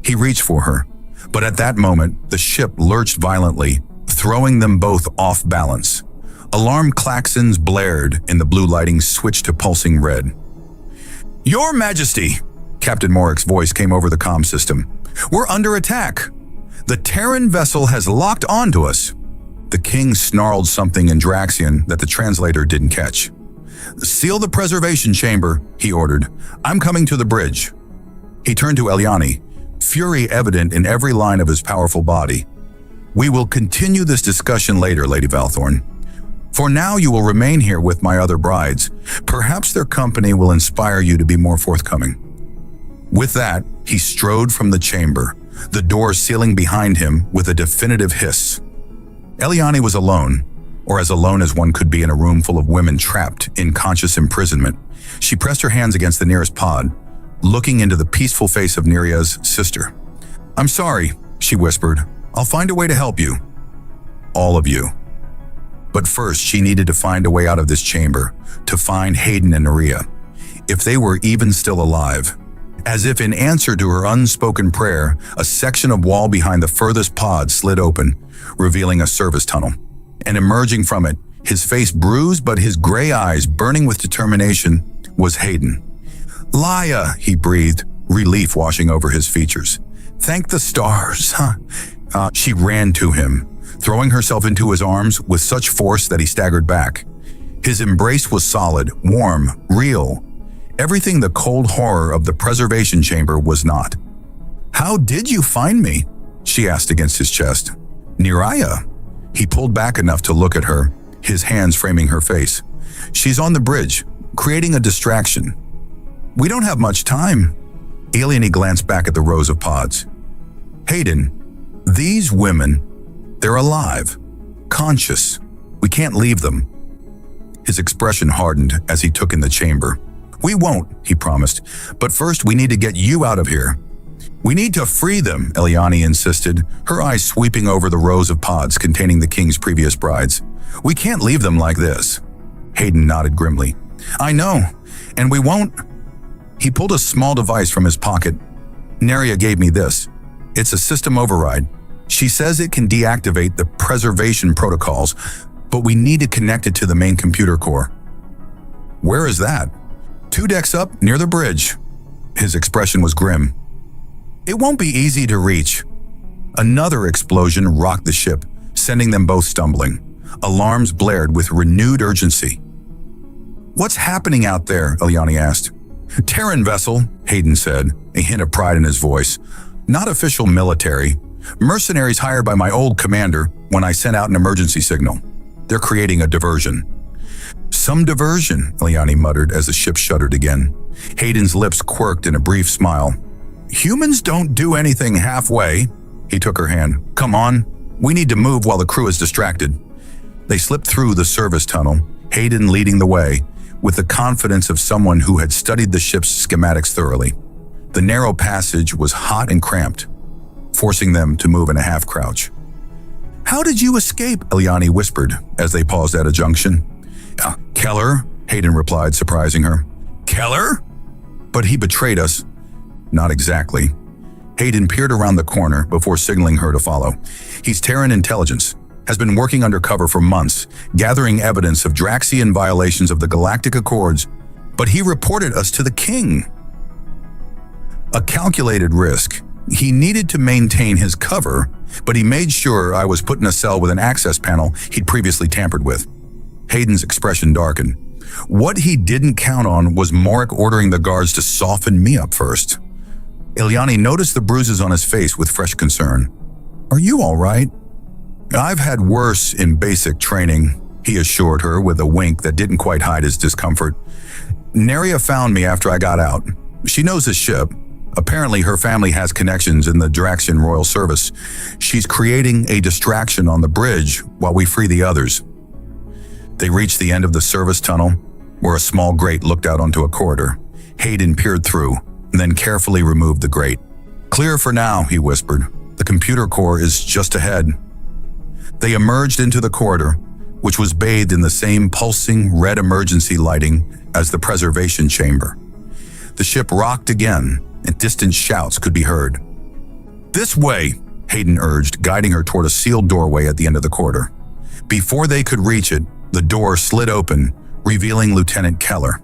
He reached for her, but at that moment, the ship lurched violently, throwing them both off balance. Alarm klaxons blared and the blue lighting switched to pulsing red. Your Majesty, Captain Morrick's voice came over the comm system. We're under attack. The Terran vessel has locked onto us. The king snarled something in Draxian that the translator didn't catch. Seal the preservation chamber, he ordered. I'm coming to the bridge. He turned to Eliani, fury evident in every line of his powerful body. We will continue this discussion later, Lady Valthorn. For now, you will remain here with my other brides. Perhaps their company will inspire you to be more forthcoming. With that, he strode from the chamber, the door sealing behind him with a definitive hiss. Eliani was alone, or as alone as one could be in a room full of women trapped in conscious imprisonment. She pressed her hands against the nearest pod, looking into the peaceful face of Neria's sister. I'm sorry, she whispered. I'll find a way to help you. All of you. But first, she needed to find a way out of this chamber, to find Hayden and Neria, if they were even still alive. As if in answer to her unspoken prayer, a section of wall behind the furthest pod slid open, revealing a service tunnel. And emerging from it, his face bruised but his gray eyes burning with determination, was Hayden. Laia, he breathed, relief washing over his features. Thank the stars. She ran to him, throwing herself into his arms with such force that he staggered back. His embrace was solid, warm, real. Everything the cold horror of the preservation chamber was not. How did you find me? She asked against his chest. Neria. He pulled back enough to look at her, his hands framing her face. She's on the bridge, creating a distraction. We don't have much time. Eliani glanced back at the rows of pods. Hayden, these women, they're alive, conscious. We can't leave them. His expression hardened as he took in the chamber. We won't, he promised, but first we need to get you out of here. We need to free them, Eliani insisted, her eyes sweeping over the rows of pods containing the king's previous brides. We can't leave them like this. Hayden nodded grimly. I know, and we won't. He pulled a small device from his pocket. Neria gave me this. It's a system override. She says it can deactivate the preservation protocols, but we need to connect it to the main computer core. Where is that? 2 decks up, near the bridge. His expression was grim. It won't be easy to reach. Another explosion rocked the ship, sending them both stumbling. Alarms blared with renewed urgency. What's happening out there? Eliani asked. Terran vessel, Hayden said, a hint of pride in his voice. Not official military. Mercenaries hired by my old commander when I sent out an emergency signal. They're creating a diversion. Some diversion, Eliani muttered as the ship shuddered again. Hayden's lips quirked in a brief smile. Humans don't do anything halfway. He took her hand. Come on, we need to move while the crew is distracted. They slipped through the service tunnel, Hayden leading the way, with the confidence of someone who had studied the ship's schematics thoroughly. The narrow passage was hot and cramped, forcing them to move in a half-crouch. "How did you escape?" Eliani whispered as they paused at a junction. "Keller," Hayden replied, surprising her. "Keller? But he betrayed us." "Not exactly." Hayden peered around the corner before signaling her to follow. "He's Terran intelligence, has been working undercover for months, gathering evidence of Draxian violations of the Galactic Accords, but he reported us to the king." "A calculated risk. He needed to maintain his cover, but he made sure I was put in a cell with an access panel he'd previously tampered with." Hayden's expression darkened. What he didn't count on was Morik ordering the guards to soften me up first. Eliani noticed the bruises on his face with fresh concern. "Are you all right?" "I've had worse in basic training," he assured her with a wink that didn't quite hide his discomfort. "Neria found me after I got out. She knows the ship. Apparently her family has connections in the Draxian Royal Service. She's creating a distraction on the bridge while we free the others." They reached the end of the service tunnel, where a small grate looked out onto a corridor. Hayden peered through, and then carefully removed the grate. "Clear for now," he whispered. "The computer core is just ahead." They emerged into the corridor, which was bathed in the same pulsing red emergency lighting as the preservation chamber. The ship rocked again, and distant shouts could be heard. "This way," Hayden urged, guiding her toward a sealed doorway at the end of the corridor. Before they could reach it, the door slid open, revealing Lieutenant Keller.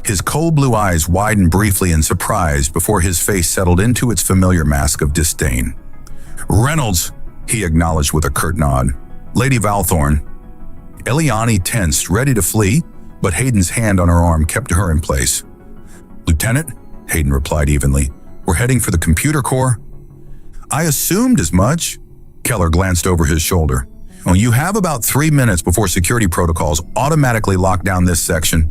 His cold blue eyes widened briefly in surprise before his face settled into its familiar mask of disdain. "Reynolds," he acknowledged with a curt nod. "Lady Valthorn." Eliani tensed, ready to flee, but Hayden's hand on her arm kept her in place. "Lieutenant," Hayden replied evenly, "we're heading for the computer core." "I assumed as much." Keller glanced over his shoulder. "Well, you have about 3 minutes before security protocols automatically lock down this section.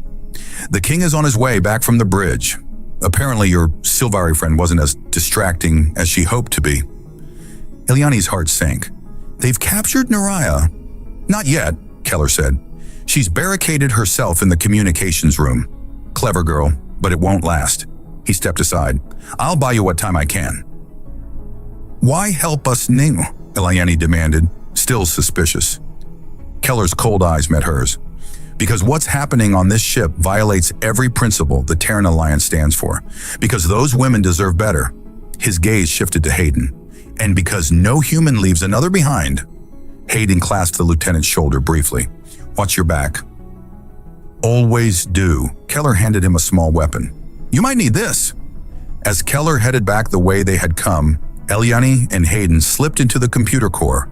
The king is on his way back from the bridge. Apparently your Silvari friend wasn't as distracting as she hoped to be." Eliani's heart sank. "They've captured Neria." "Not yet," Keller said. "She's barricaded herself in the communications room. Clever girl, but it won't last." He stepped aside. "I'll buy you what time I can." "Why help us now?" Eliani demanded, still suspicious. Keller's cold eyes met hers. "Because what's happening on this ship violates every principle the Terran Alliance stands for. Because those women deserve better." His gaze shifted to Hayden. "And because no human leaves another behind." Hayden clasped the lieutenant's shoulder briefly. "Watch your back." "Always do." Keller handed him a small weapon. "You might need this." As Keller headed back the way they had come, Eliani and Hayden slipped into the computer core,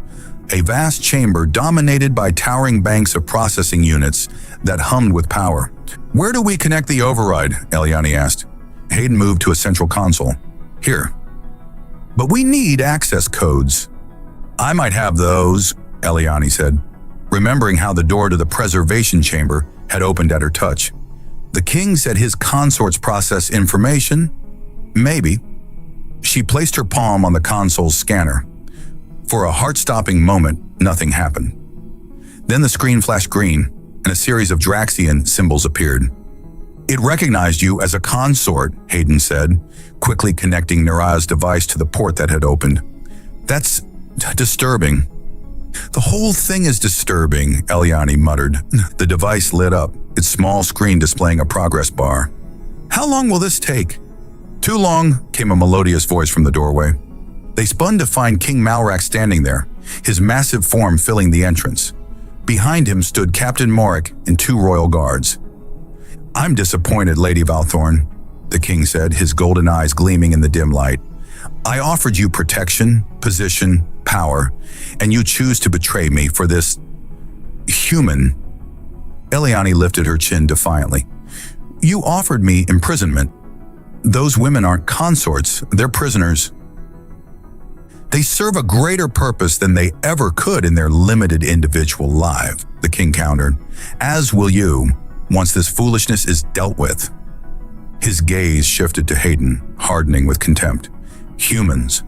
a vast chamber dominated by towering banks of processing units that hummed with power. "Where do we connect the override?" Eliani asked. Hayden moved to a central console. "Here." "But we need access codes." "I might have those," Eliani said, remembering how the door to the preservation chamber had opened at her touch. "The king said his consorts process information." "Maybe." She placed her palm on the console's scanner. For a heart-stopping moment, nothing happened. Then the screen flashed green, and a series of Draxian symbols appeared. "It recognized you as a consort," Hayden said, quickly connecting Neria's device to the port that had opened. "That's disturbing." "The whole thing is disturbing," Eliani muttered. The device lit up, its small screen displaying a progress bar. "How long will this take?" "Too long," came a melodious voice from the doorway. They spun to find King Malrak standing there, his massive form filling the entrance. Behind him stood Captain Morik and 2 royal guards. "I'm disappointed, Lady Valthorn," the king said, his golden eyes gleaming in the dim light. "I offered you protection, position, power, and you choose to betray me for this human." Eliani lifted her chin defiantly. "You offered me imprisonment. Those women aren't consorts, they're prisoners." "They serve a greater purpose than they ever could in their limited individual life," the king countered. "As will you, once this foolishness is dealt with." His gaze shifted to Hayden, hardening with contempt. "Humans,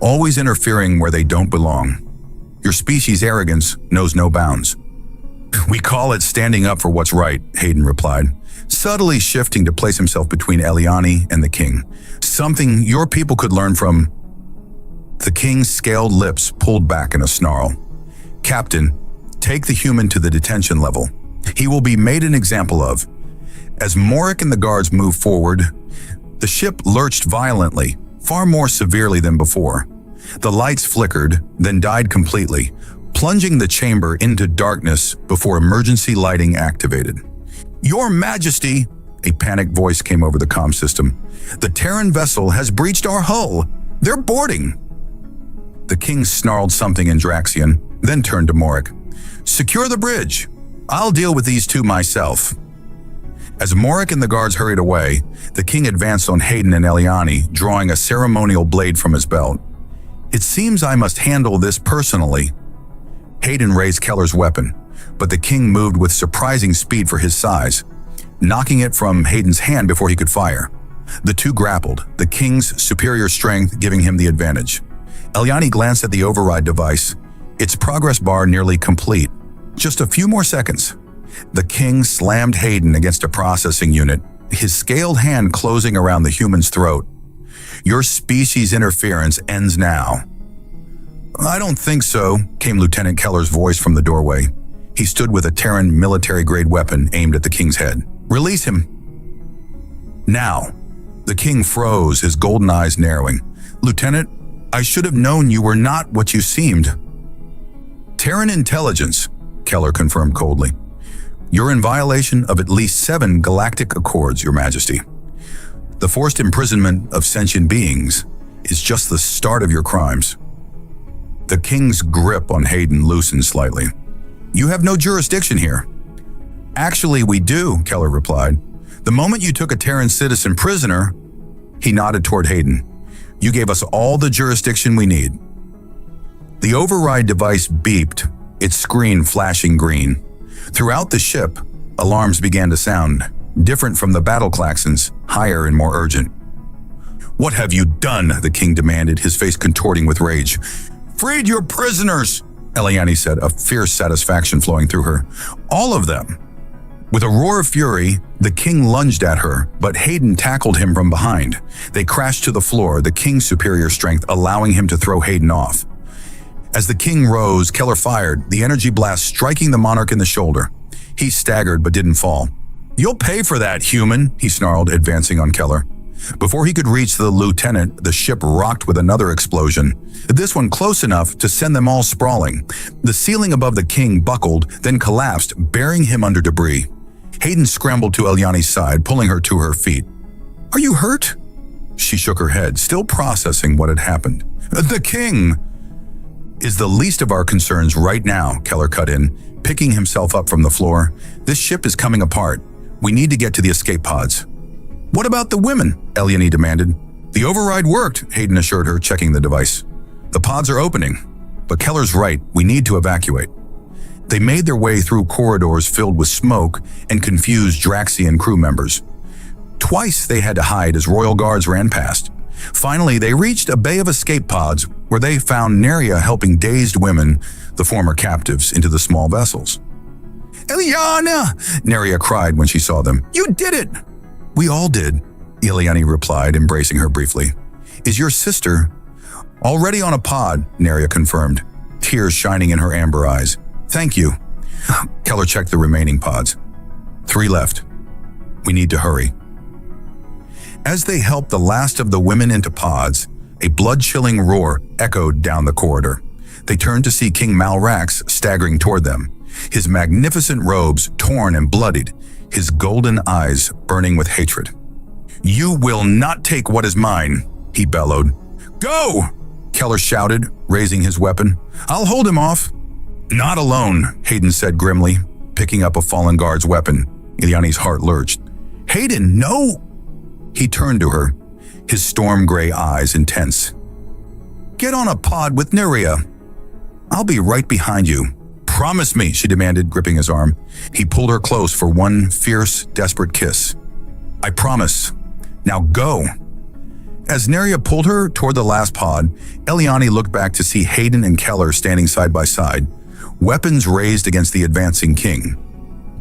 always interfering where they don't belong. Your species' arrogance knows no bounds." "We call it standing up for what's right," Hayden replied. subtly shifting to place himself between Eliani and the king. Something your people could learn from. The king's scaled lips pulled back in a snarl. Captain, take the human to the detention level. He will be made an example of. As Morik and the guards moved forward, the ship lurched violently, far more severely than before. The lights flickered, then died completely, plunging the chamber into darkness before emergency lighting activated. Your Majesty, a panicked voice came over the comm system. The Terran vessel has breached our hull. They're boarding. The king snarled something in Draxian, then turned to Morik. Secure the bridge. I'll deal with these two myself. As Morik and the guards hurried away, the king advanced on Hayden and Eliani, drawing a ceremonial blade from his belt. It seems I must handle this personally. Hayden raised Keller's weapon, but the king moved with surprising speed for his size, knocking it from Hayden's hand before he could fire. The two grappled, the king's superior strength giving him the advantage. Eliani glanced at the override device, its progress bar nearly complete. Just a few more seconds. The king slammed Hayden against a processing unit, his scaled hand closing around the human's throat. Your species interference ends now. I don't think so, came Lieutenant Keller's voice from the doorway. He stood with a Terran military-grade weapon aimed at the king's head. Release him. Now. The king froze, his golden eyes narrowing. Lieutenant, I should have known you were not what you seemed. Terran intelligence, Keller confirmed coldly. You're in violation of at least 7 galactic accords, Your Majesty. The forced imprisonment of sentient beings is just the start of your crimes. The king's grip on Hayden loosened slightly. You have no jurisdiction here. Actually, we do, Keller replied. The moment you took a Terran citizen prisoner, he nodded toward Hayden. You gave us all the jurisdiction we need. The override device beeped, its screen flashing green. Throughout the ship, alarms began to sound, different from the battle klaxons, higher and more urgent. What have you done? The king demanded, his face contorting with rage. Freed your prisoners, Eliani said, a fierce satisfaction flowing through her. All of them. With a roar of fury, the king lunged at her, but Hayden tackled him from behind. They crashed to the floor, the king's superior strength allowing him to throw Hayden off. As the king rose, Keller fired, the energy blast striking the monarch in the shoulder. He staggered but didn't fall. You'll pay for that, human, he snarled, advancing on Keller. Before he could reach the lieutenant, the ship rocked with another explosion, this one close enough to send them all sprawling. The ceiling above the king buckled, then collapsed, burying him under debris. Hayden scrambled to Eliani's side, pulling her to her feet. Are you hurt? She shook her head, still processing what had happened. The king is the least of our concerns right now, Keller cut in, picking himself up from the floor. This ship is coming apart. We need to get to the escape pods. What about the women? Eliani demanded. The override worked, Hayden assured her, checking the device. The pods are opening. But Keller's right, we need to evacuate. They made their way through corridors filled with smoke and confused Draxian crew members. Twice they had to hide as royal guards ran past. Finally, they reached a bay of escape pods where they found Neria helping dazed women, the former captives, into the small vessels. Eliana! Neria cried when she saw them. You did it! We all did, Eliani replied, embracing her briefly. Is your sister already on a pod? Neria confirmed, tears shining in her amber eyes. Thank you. Keller checked the remaining pods. 3 left. We need to hurry. As they helped the last of the women into pods, a blood-chilling roar echoed down the corridor. They turned to see King Malrax staggering toward them, his magnificent robes torn and bloodied, his golden eyes burning with hatred. You will not take what is mine, he bellowed. Go! Keller shouted, raising his weapon. I'll hold him off. Not alone, Hayden said grimly, picking up a fallen guard's weapon. Eliani's heart lurched. Hayden, no! He turned to her, his storm gray eyes intense. Get on a pod with Neria. I'll be right behind you. Promise me, she demanded, gripping his arm. He pulled her close for one fierce, desperate kiss. I promise. Now go. As Neria pulled her toward the last pod, Eliani looked back to see Hayden and Keller standing side by side, weapons raised against the advancing king.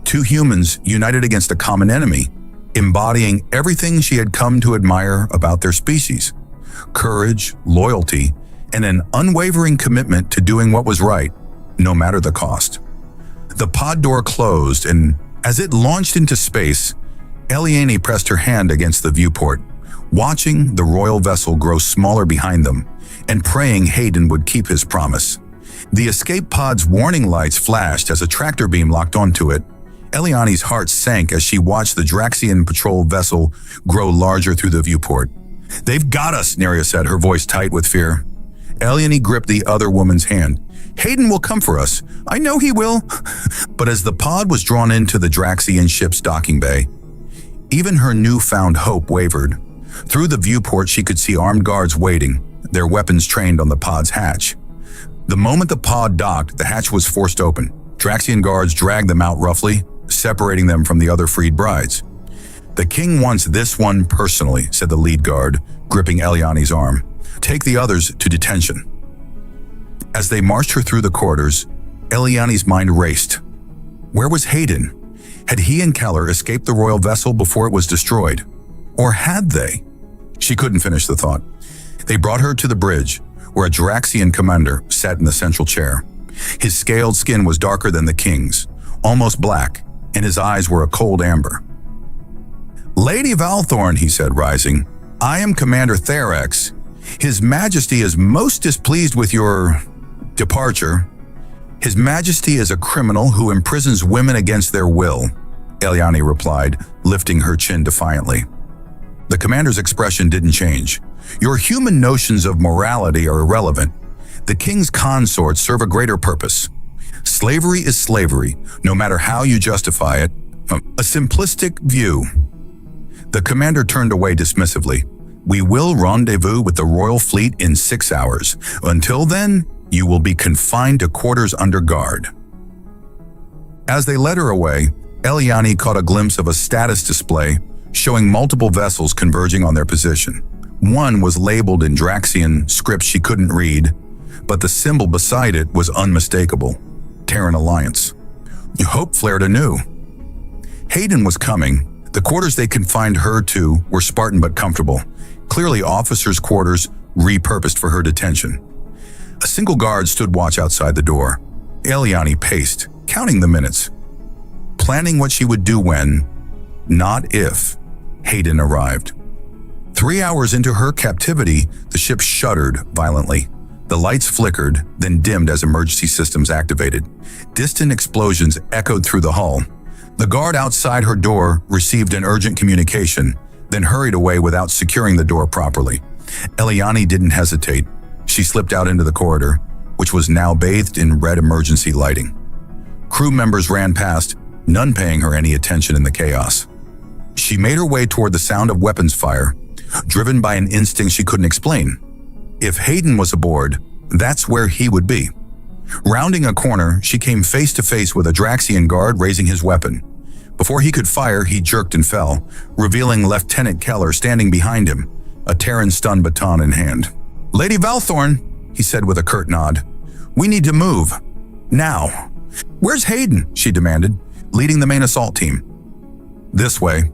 Two humans united against a common enemy, embodying everything she had come to admire about their species: courage, loyalty, and an unwavering commitment to doing what was right, no matter the cost. The pod door closed, and as it launched into space, Eliane pressed her hand against the viewport, watching the royal vessel grow smaller behind them and praying Hayden would keep his promise. The escape pod's warning lights flashed as a tractor beam locked onto it. Eliane's heart sank as she watched the Draxian patrol vessel grow larger through the viewport. "They've got us," Neria said, her voice tight with fear. Eliane gripped the other woman's hand. "Hayden will come for us. I know he will." But as the pod was drawn into the Draxian ship's docking bay, even her newfound hope wavered. Through the viewport, she could see armed guards waiting, their weapons trained on the pod's hatch. The moment the pod docked, the hatch was forced open. Draxian guards dragged them out roughly, separating them from the other freed brides. "The king wants this one personally," said the lead guard, gripping Eliane's arm. "Take the others to detention." As they marched her through the corridors, Eliane's mind raced. Where was Hayden? Had he and Keller escaped the royal vessel before it was destroyed? Or had they? She couldn't finish the thought. They brought her to the bridge, where a Draxian commander sat in the central chair. His scaled skin was darker than the king's, almost black, and his eyes were a cold amber. "Lady Valthorn," he said, rising, "I am Commander Therex. His Majesty is most displeased with your departure." "His Majesty is a criminal who imprisons women against their will," Eliane replied, lifting her chin defiantly. The commander's expression didn't change. "Your human notions of morality are irrelevant. The king's consorts serve a greater purpose. Slavery is slavery, no matter how you justify it. A simplistic view." The commander turned away dismissively. "We will rendezvous with the royal fleet in 6 hours. Until then, you will be confined to quarters under guard." As they led her away, Eliane caught a glimpse of a status display showing multiple vessels converging on their position. One was labeled in Draxian script she couldn't read, but the symbol beside it was unmistakable: Terran Alliance. Hope flared anew. Hayden was coming. The quarters they confined her to were Spartan but comfortable, clearly officers' quarters repurposed for her detention. A single guard stood watch outside the door. Eliane paced, counting the minutes, planning what she would do when, not if, Hayden arrived. 3 hours into her captivity, the ship shuddered violently. The lights flickered, then dimmed as emergency systems activated. Distant explosions echoed through the hull. The guard outside her door received an urgent communication, then hurried away without securing the door properly. Eliane didn't hesitate. She slipped out into the corridor, which was now bathed in red emergency lighting. Crew members ran past, none paying her any attention in the chaos. She made her way toward the sound of weapons fire, driven by an instinct she couldn't explain. If Hayden was aboard, that's where he would be. Rounding a corner, she came face to face with a Draxian guard raising his weapon. Before he could fire, he jerked and fell, revealing Lieutenant Keller standing behind him, a Terran stun baton in hand. "Lady Valthorn," he said with a curt nod. "We need to move. Now." "Where's Hayden?" she demanded, leading the main assault team. "This way."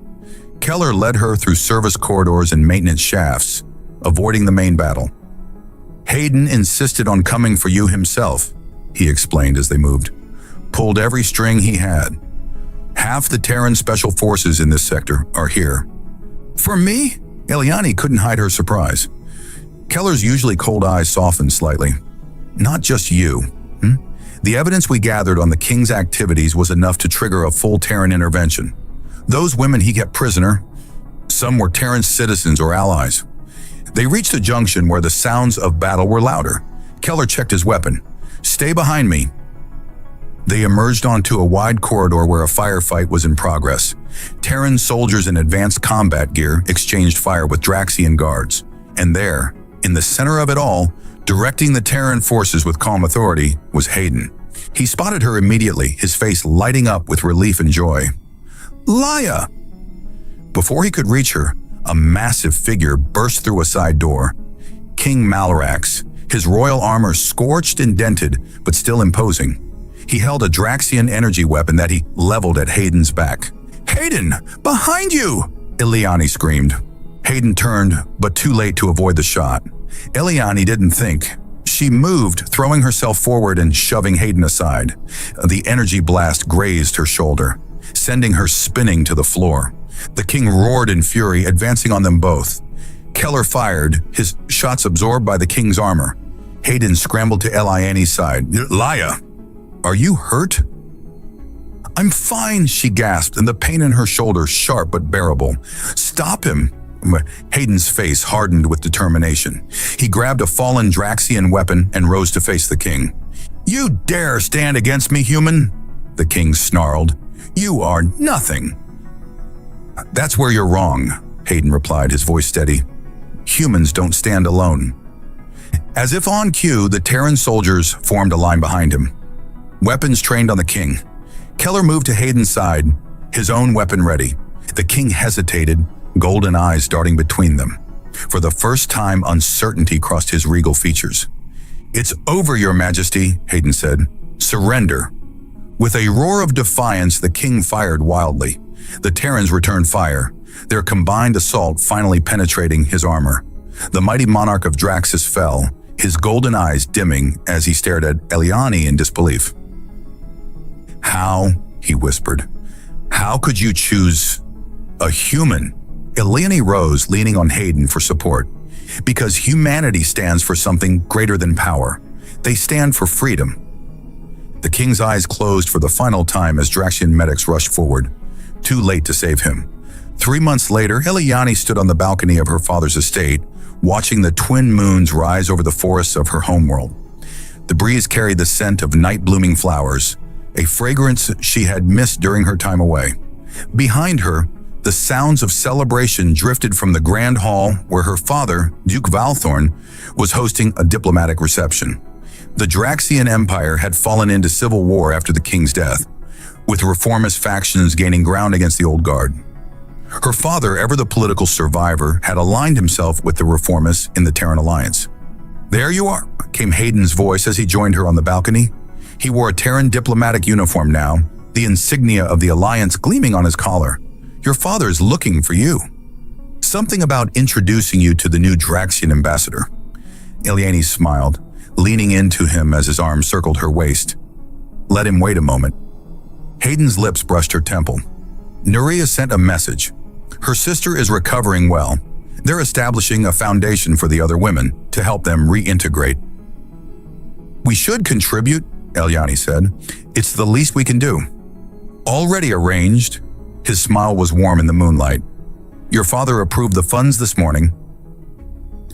Keller led her through service corridors and maintenance shafts, avoiding the main battle. "Hayden insisted on coming for you himself," he explained as they moved. "Pulled every string he had. Half the Terran special forces in this sector are here." "For me?" Eliane couldn't hide her surprise. Keller's usually cold eyes softened slightly. "Not just you. The evidence we gathered on the King's activities was enough to trigger a full Terran intervention. Those women he kept prisoner, some were Terran citizens or allies. They reached a junction where the sounds of battle were louder. Keller checked his weapon. "Stay behind me." They emerged onto a wide corridor where a firefight was in progress. Terran soldiers in advanced combat gear exchanged fire with Draxian guards. And there, in the center of it all, directing the Terran forces with calm authority, was Hayden. He spotted her immediately, his face lighting up with relief and joy. "Laia!" Before he could reach her, a massive figure burst through a side door. King Malarax, his royal armor scorched and dented, but still imposing. He held a Draxian energy weapon that he leveled at Hayden's back. "Hayden, behind you!" Eliani screamed. Hayden turned, but too late to avoid the shot. Eliani didn't think. She moved, throwing herself forward and shoving Hayden aside. The energy blast grazed her shoulder, sending her spinning to the floor. The king roared in fury, advancing on them both. Keller fired, his shots absorbed by the king's armor. Hayden scrambled to Eliani's side. "Laya, are you hurt?" "I'm fine," she gasped, and the pain in her shoulder sharp but bearable. "Stop him." Hayden's face hardened with determination. He grabbed a fallen Draxian weapon and rose to face the king. "You dare stand against me, human?" The king snarled. "You are nothing." "That's where you're wrong," Hayden replied, his voice steady. "Humans don't stand alone." As if on cue, the Terran soldiers formed a line behind him. Weapons trained on the king. Keller moved to Hayden's side, his own weapon ready. The king hesitated, golden eyes darting between them. For the first time, uncertainty crossed his regal features. "It's over, your majesty," Hayden said. "Surrender." With a roar of defiance, the king fired wildly. The Terrans returned fire, their combined assault finally penetrating his armor. The mighty monarch of Draxus fell, his golden eyes dimming as he stared at Eliani in disbelief. "How?" he whispered. "How could you choose a human?" Eliani rose, leaning on Hayden for support. "Because humanity stands for something greater than power. They stand for freedom." The king's eyes closed for the final time as Draxian medics rushed forward, too late to save him. 3 months later, Eliani stood on the balcony of her father's estate, watching the twin moons rise over the forests of her homeworld. The breeze carried the scent of night-blooming flowers, a fragrance she had missed during her time away. Behind her, the sounds of celebration drifted from the grand hall where her father, Duke Valthorn, was hosting a diplomatic reception. The Draxian Empire had fallen into civil war after the king's death, with reformist factions gaining ground against the Old Guard. Her father, ever the political survivor, had aligned himself with the reformists in the Terran Alliance. "There you are," came Hayden's voice as he joined her on the balcony. He wore a Terran diplomatic uniform now, the insignia of the Alliance gleaming on his collar. "Your father's looking for you. Something about introducing you to the new Draxian ambassador." Eliani smiled, leaning into him as his arm circled her waist. "Let him wait a moment." Hayden's lips brushed her temple. "Nuria sent a message. Her sister is recovering well. They're establishing a foundation for the other women to help them reintegrate." "We should contribute," Eliani said. "It's the least we can do." "Already arranged." His smile was warm in the moonlight. "Your father approved the funds this morning."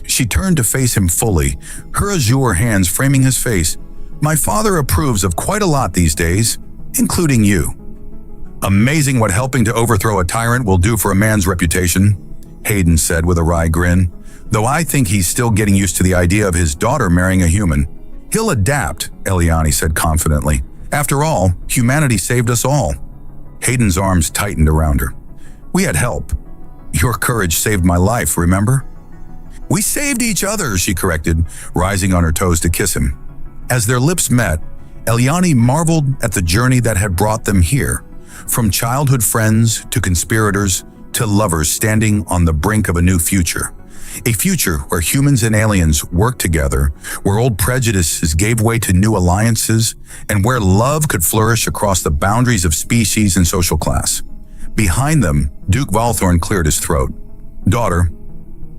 She turned to face him fully, her azure hands framing his face. "My father approves of quite a lot these days, including you." "Amazing what helping to overthrow a tyrant will do for a man's reputation," Hayden said with a wry grin. "Though I think he's still getting used to the idea of his daughter marrying a human." "He'll adapt," Eliani said confidently. "After all, humanity saved us all." Hayden's arms tightened around her. "We had help. Your courage saved my life, remember?" "We saved each other," she corrected, rising on her toes to kiss him. As their lips met, Eliani marveled at the journey that had brought them here, from childhood friends to conspirators to lovers standing on the brink of a new future. A future where humans and aliens worked together, where old prejudices gave way to new alliances, and where love could flourish across the boundaries of species and social class. Behind them, Duke Valthorn cleared his throat. "Daughter,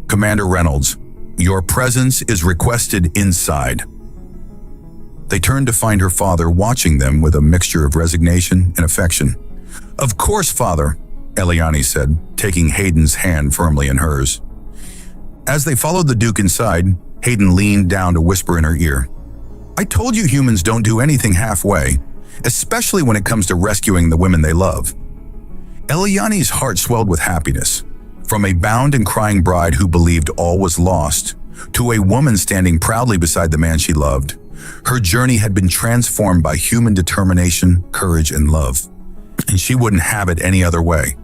Commander Reynolds, your presence is requested inside." They turned to find her father watching them with a mixture of resignation and affection. "Of course, father," Eliani said, taking Hayden's hand firmly in hers. As they followed the Duke inside, Hayden leaned down to whisper in her ear. "I told you humans don't do anything halfway, especially when it comes to rescuing the women they love." Eliani's heart swelled with happiness. From a bound and crying bride who believed all was lost, to a woman standing proudly beside the man she loved, her journey had been transformed by human determination, courage, and love. And she wouldn't have it any other way.